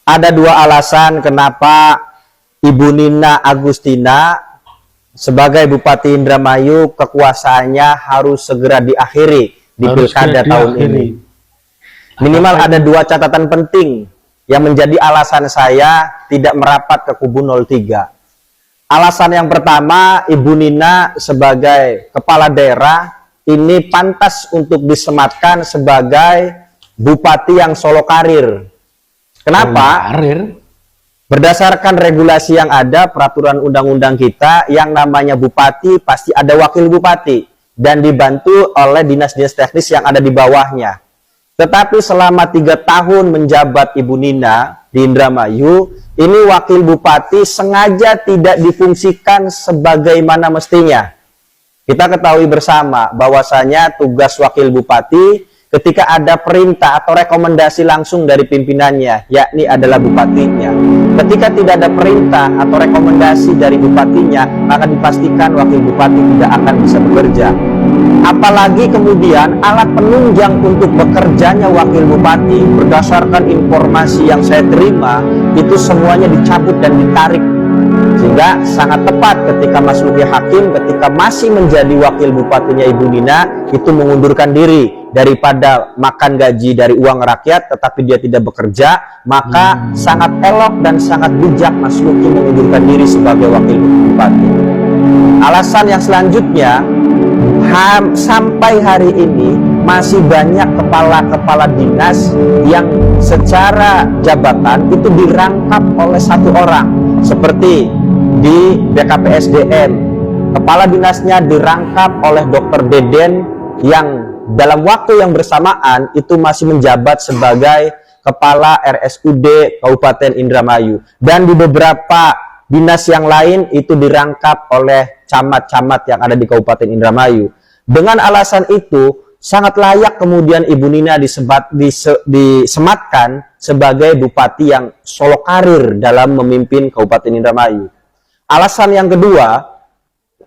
Ada dua alasan kenapa Ibu Nina Agustina sebagai Bupati Indramayu kekuasaannya harus segera diakhiri di pilkada tahun ini. Minimal ada dua catatan penting yang menjadi alasan saya tidak merapat ke kubu 03. Alasan yang pertama, Ibu Nina sebagai kepala daerah ini pantas untuk disematkan sebagai bupati yang solo karir. Kenapa? Berdasarkan regulasi yang ada, peraturan undang-undang kita, yang namanya bupati pasti ada wakil bupati dan dibantu oleh dinas-dinas teknis yang ada di bawahnya. Tetapi selama 3 tahun menjabat Ibu Nina di Indramayu, ini wakil bupati sengaja tidak difungsikan sebagaimana mestinya. Kita ketahui bersama bahwasanya tugas wakil bupati ketika ada perintah atau rekomendasi langsung dari pimpinannya, yakni adalah bupatinya. Ketika tidak ada perintah atau rekomendasi dari bupatinya, maka dipastikan wakil bupati tidak akan bisa bekerja. Apalagi kemudian alat penunjang untuk bekerjanya wakil bupati, berdasarkan informasi yang saya terima, itu semuanya dicabut dan ditarik. Sehingga sangat tepat ketika Mas Luki Hakim ketika masih menjadi wakil bupatinya Ibu Nina itu mengundurkan diri daripada makan gaji dari uang rakyat tetapi dia tidak bekerja, maka sangat elok dan sangat bijak Mas Luki mengundurkan diri sebagai wakil bupati. Alasan yang selanjutnya, sampai hari ini masih banyak kepala-kepala dinas yang secara jabatan itu dirangkap oleh satu orang, seperti di BKPSDM, kepala dinasnya dirangkap oleh Dr. Deden yang dalam waktu yang bersamaan itu masih menjabat sebagai kepala RSUD Kabupaten Indramayu, dan di beberapa dinas yang lain itu dirangkap oleh camat-camat yang ada di Kabupaten Indramayu. Dengan alasan itu sangat layak kemudian Ibu Nina disematkan sebagai bupati yang solo karir dalam memimpin Kabupaten Indramayu. Alasan yang kedua,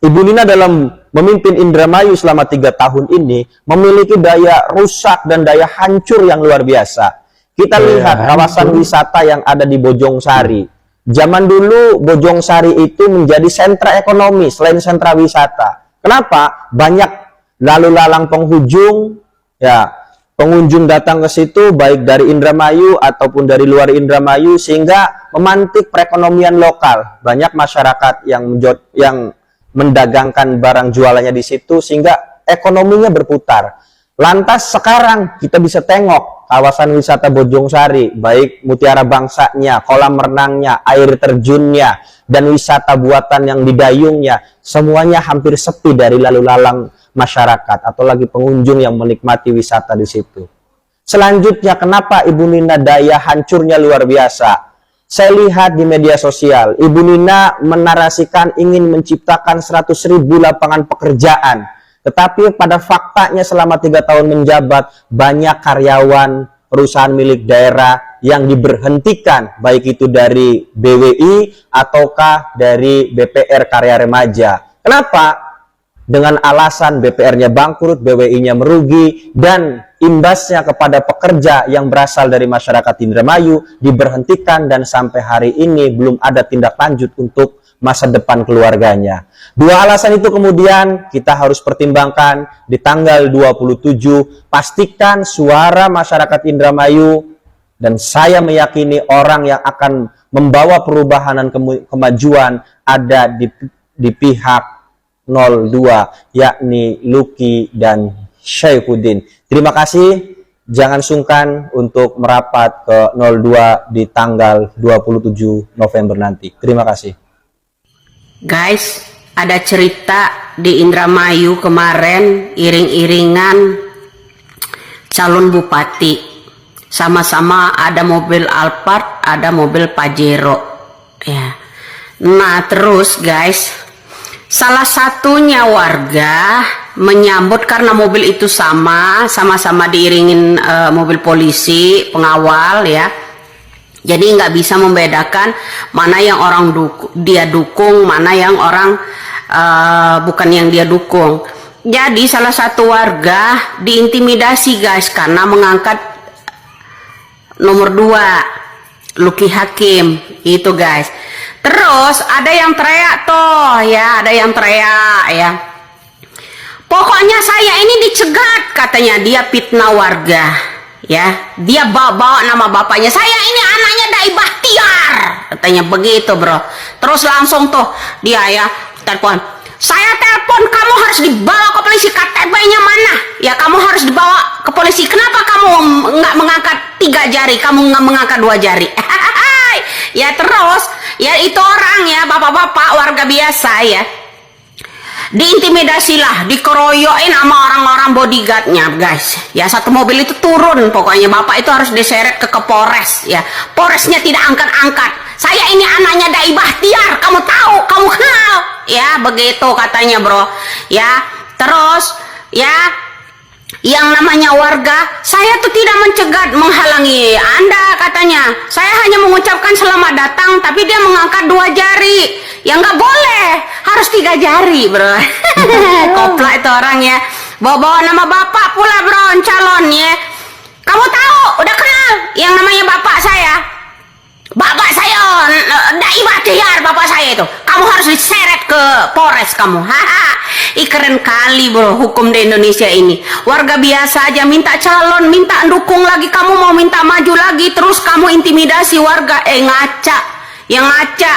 Ibu Nina dalam memimpin Indramayu selama 3 tahun ini memiliki daya rusak dan daya hancur yang luar biasa. Kita lihat kawasan wisata yang ada di Bojongsari. Zaman dulu Bojongsari itu menjadi sentra ekonomi selain sentra wisata. Kenapa? Banyak lalu lalang penghujung, ya, pengunjung datang ke situ baik dari Indramayu ataupun dari luar Indramayu, sehingga memantik perekonomian lokal. Banyak masyarakat yang mendagangkan barang jualannya di situ sehingga ekonominya berputar. Lantas sekarang kita bisa tengok kawasan wisata Bojongsari, baik mutiara bangsanya, kolam renangnya, air terjunnya, dan wisata buatan yang didayungnya, semuanya hampir sepi dari lalu lalang masyarakat atau lagi pengunjung yang menikmati wisata di situ. Selanjutnya, kenapa Ibu Nina daya hancurnya luar biasa? Saya lihat di media sosial, Ibu Nina menarasikan ingin menciptakan 100.000 lapangan pekerjaan. Tetapi pada faktanya selama 3 tahun menjabat, banyak karyawan perusahaan milik daerah yang diberhentikan, baik itu dari BWI ataukah dari BPR Karya Remaja. Kenapa? Dengan alasan BPR-nya bangkrut, BWI-nya merugi, dan imbasnya kepada pekerja yang berasal dari masyarakat Indramayu diberhentikan, dan sampai hari ini belum ada tindak lanjut untuk masa depan keluarganya. Dua alasan itu kemudian kita harus pertimbangkan di tanggal 27, pastikan suara masyarakat Indramayu, dan saya meyakini orang yang akan membawa perubahan dan kemajuan ada di pihak 02, yakni Luki dan Syaifuddin. Terima kasih, jangan sungkan untuk merapat ke 02 di tanggal 27 November nanti. Terima kasih. Guys, ada cerita di Indramayu kemarin, iring-iringan calon bupati. Sama-sama ada mobil Alphard, ada mobil Pajero. Ya. Nah, terus guys, salah satunya warga menyambut karena mobil itu sama-sama diiringin mobil polisi pengawal, ya. Jadi nggak bisa membedakan mana yang orang dia dukung, mana yang orang bukan yang dia dukung. Jadi salah satu warga diintimidasi guys karena mengangkat nomor 2. Luki Hakim itu guys. Terus ada yang teriak tuh ya, ada yang teriak ya. Pokoknya saya ini dicegat katanya, dia fitnah warga ya. Dia bawa nama bapaknya. Saya ini anaknya Dai Bahtiar katanya begitu bro. Terus langsung tuh dia ya telepon. Saya telepon, kamu harus dibawa ke polisi. KTP-nya mana? Ya kamu harus dibawa ke polisi. Kenapa kamu nggak mengangkat 3 jari? Kamu nggak mengangkat 2 jari? Ya terus, ya itu orang ya, bapak-bapak warga biasa ya. Diintimidasilah, dikeroyokin sama orang-orang bodyguardnya guys. Ya satu mobil itu turun, pokoknya bapak itu harus diseret ke Polres ya. Polresnya tidak angkat-angkat. Saya ini anaknya Dai Bahtiar, kamu tahu, kamu kenal. Ya begitu katanya bro. Ya terus ya yang namanya warga, saya tuh tidak mencegat, menghalangi Anda katanya. Saya hanya mengucapkan selamat datang, tapi dia mengangkat 2 jari. Ya nggak boleh, harus 3 jari bro. Koplak itu orang ya. Bawa-bawa nama bapak pula bro, calon ya. Kamu tahu, udah kenal yang namanya bapak saya. Bapak saya, Dai Bahtiar bapak saya itu. Kamu harus diseret ke Polres kamu. Haha. Keren kali bro hukum di Indonesia ini. Warga biasa aja minta calon, minta dukung lagi, kamu mau minta maju lagi, terus kamu intimidasi warga. Ngaca. Yang ngaca.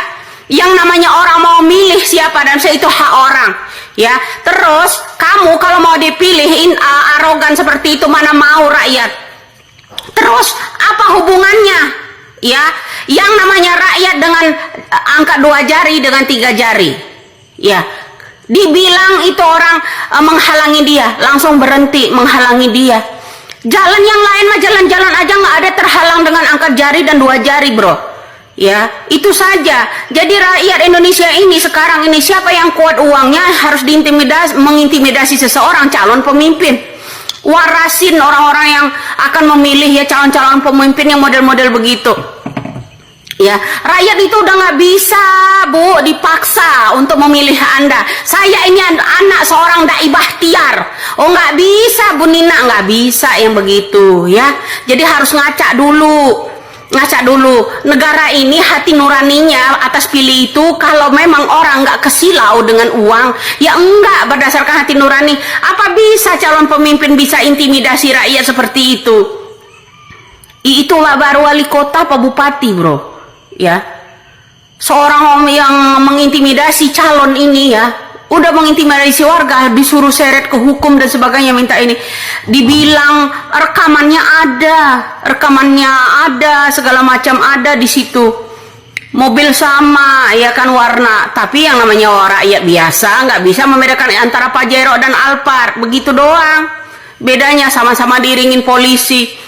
Yang namanya orang mau milih siapa dan itu hak orang. Ya, terus kamu kalau mau dipilihin arogan seperti itu, mana mau rakyat. Terus apa hubungannya? Ya, yang namanya rakyat dengan angka 2 jari dengan 3 jari. Ya, dibilang itu orang menghalangi dia, langsung berhenti menghalangi dia. Jalan yang lain mah jalan-jalan aja nggak ada terhalang dengan angkat jari dan 2 jari bro. Ya, itu saja. Jadi rakyat Indonesia ini sekarang ini siapa yang kuat uangnya harus diintimidasi, mengintimidasi seseorang calon pemimpin. Warasin orang-orang yang akan memilih ya calon-calon pemimpin yang model-model begitu. Ya, rakyat itu udah nggak bisa bu dipaksa untuk memilih Anda. Saya ini anak seorang Dai Bahtiar. Oh nggak bisa Bu Nina, nggak bisa yang begitu ya. Jadi harus ngaca dulu. Ngaca dulu, negara ini hati nuraninya atas pilih itu kalau memang orang nggak kesilau dengan uang, ya enggak berdasarkan hati nurani. Apa bisa calon pemimpin bisa intimidasi rakyat seperti itu? Itulah baru wali kota apa bupati bro, ya. Seorang yang mengintimidasi calon ini ya, udah mengintimidasi warga, disuruh seret ke hukum dan sebagainya, minta ini. Dibilang rekamannya ada, segala macam ada di situ. Mobil sama, ya kan warna. Tapi yang namanya rakyat biasa nggak bisa membedakan antara Pajero dan Alphard, begitu doang. Bedanya sama-sama diiringin polisi.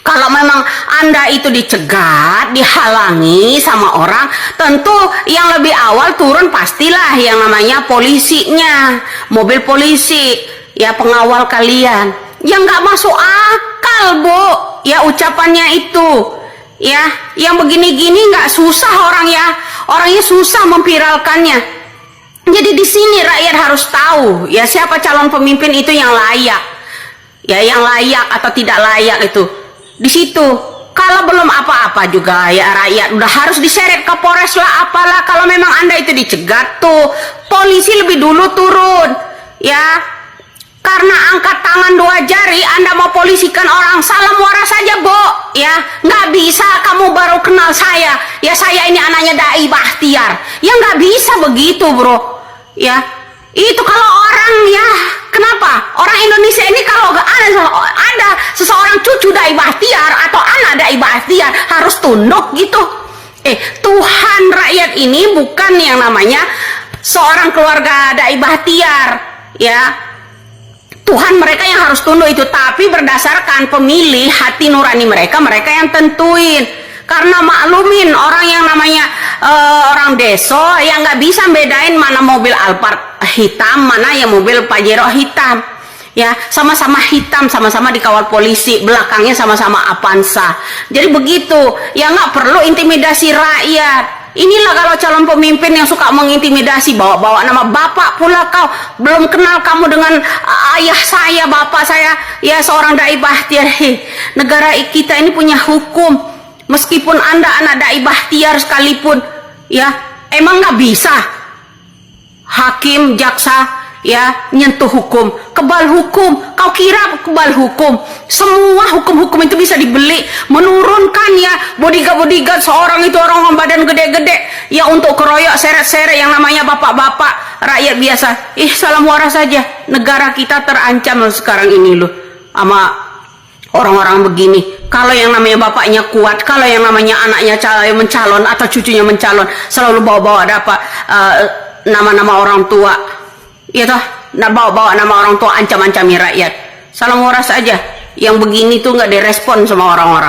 Kalau memang Anda itu dicegat, dihalangi sama orang, tentu yang lebih awal turun pastilah yang namanya polisinya, mobil polisi, ya pengawal kalian. Yang nggak masuk akal, Bu, ya ucapannya itu. Ya, yang begini-gini nggak susah orangnya susah memviralkannya. Jadi di sini rakyat harus tahu, ya siapa calon pemimpin itu yang layak. Ya, yang layak atau tidak layak itu. Di situ kalau belum apa-apa juga ya rakyat udah harus diseret ke Polres lah apalah. Kalau memang Anda itu dicegat tuh polisi lebih dulu turun ya, karena angkat tangan 2 jari Anda mau polisikan orang, salam waras saja Bu ya. Nggak bisa kamu baru kenal saya ya, saya ini anaknya Dai Bahtiar ya, nggak bisa begitu bro ya. Itu kalau orang ya, kenapa orang Indonesia ini kalau ada seseorang cucu Dai Bahtiar atau anak Dai Bahtiar harus tunduk gitu. Tuhan rakyat ini bukan yang namanya seorang keluarga Dai Bahtiar ya. Tuhan mereka yang harus tunduk itu, tapi berdasarkan pemilih hati nurani mereka yang tentuin. Karena maklumin orang yang namanya orang deso yang nggak bisa bedain mana mobil Alphard hitam, mana yang mobil Pajero hitam. Ya, sama-sama hitam, sama-sama dikawal polisi, belakangnya sama-sama Avanza. Jadi begitu, ya nggak perlu intimidasi rakyat. Inilah kalau calon pemimpin yang suka mengintimidasi, bawa-bawa nama bapak pula kau. Belum kenal kamu dengan ayah saya, bapak saya, ya seorang Dai Bahtiar. Negara kita ini punya hukum. Meskipun Anda anak Dai Bahtiar sekalipun, ya, emang nggak bisa hakim, jaksa, ya, nyentuh hukum, kebal hukum. Kau kira kebal hukum? Semua hukum-hukum itu bisa dibeli. Menurunkan, ya, bodyguard seorang itu, orang badan gede-gede, ya, untuk keroyok seret-seret yang namanya bapak-bapak rakyat biasa. Salam waras saja. Negara kita terancam sekarang ini loh sama orang-orang begini. Kalau yang namanya bapaknya kuat, kalau yang namanya anaknya mencalon atau cucunya mencalon, selalu bawa-bawa nama-nama orang tua, ya toh, bawa-bawa nama orang tua, ancam-ancami rakyat. Salam waras aja. Yang begini tuh nggak direspon sama orang-orang.